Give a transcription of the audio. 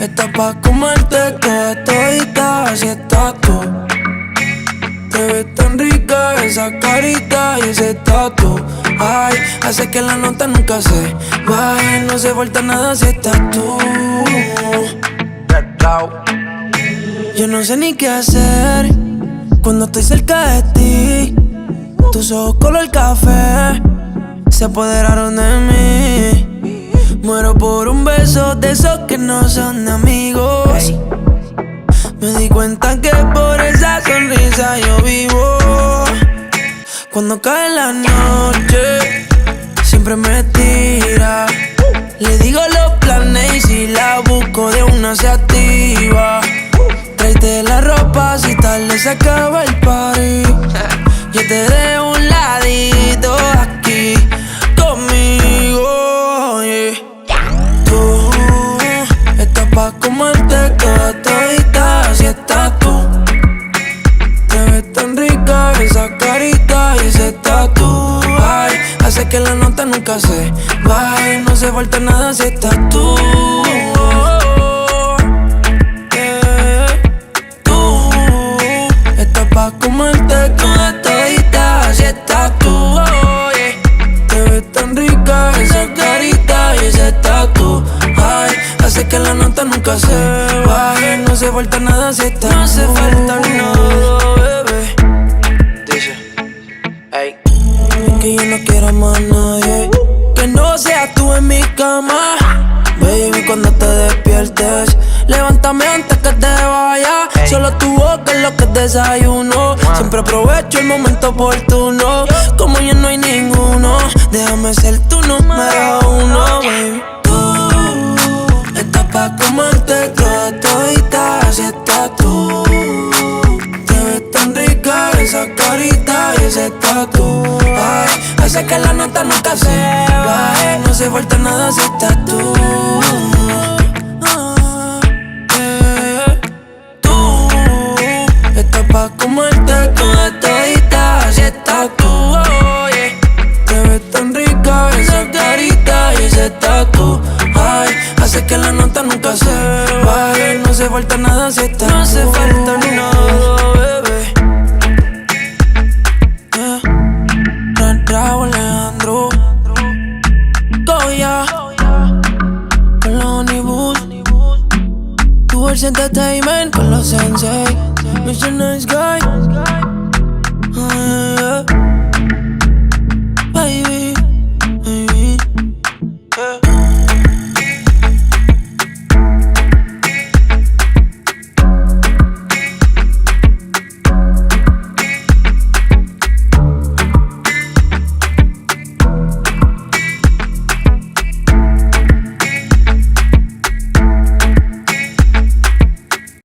Estás pa' comerte toda todita, así estás tú. Te ves tan rica esa carita y ese tatu. Ay, hace que la nota nunca se baje. No se falta nada si estás tú. Yo no sé ni qué hacer cuando estoy cerca de ti. Tus ojos color café se apoderaron de mí. Muero por un beso de esos que no son de amigos. Me di cuenta que por esa sonrisa yo vivo. Cuando cae la noche, siempre me tira. Le digo los planes y si la busco de una se activa. Tráete la ropa si tarde se acaba el party. Yo te dejo un ladito aquí conmigo, yeah. Tú estás pa' comerte toda todita, así estás tú. Te ves tan rica esa carita y ese tatu. Ay, hace que la nota nunca se baje. No se falta nada si estás tú. Tú estás pa' comerte toda todita, así estás tú. Te ves tan rica esa carita y ese tatu. Ay, hace que la nota nunca se baje. No se falta nada si estás tú. No hace falta nada, bebé. Dice, ey, es que yo no quiero más nadie que no seas tú en mi cama. Baby, cuando te despiertes, levántame antes que te vayas. Solo tu boca es lo que desayuno. Siempre aprovecho el momento oportuno. Como ya no hay ninguno, déjame ser tu número uno, baby. Tú estás pa' comerte toda todita, así estás tú. Te ves tan rica esa carita y ese tatu. Ay, hace que la nota nunca se baje. No se falta nada si estás tú. Tú estás pa' comerte toda todita, así estás tú. Te ves tan rica esa carita y ese tatu. Ay, hace que la nota nunca se baje. No se falta nada si estás tú. No hace falta nada, bebé. Raúl Alejandro Goya con los Honeyboos, Tours Entertainment con los Sensei, Mr. Nice Guy.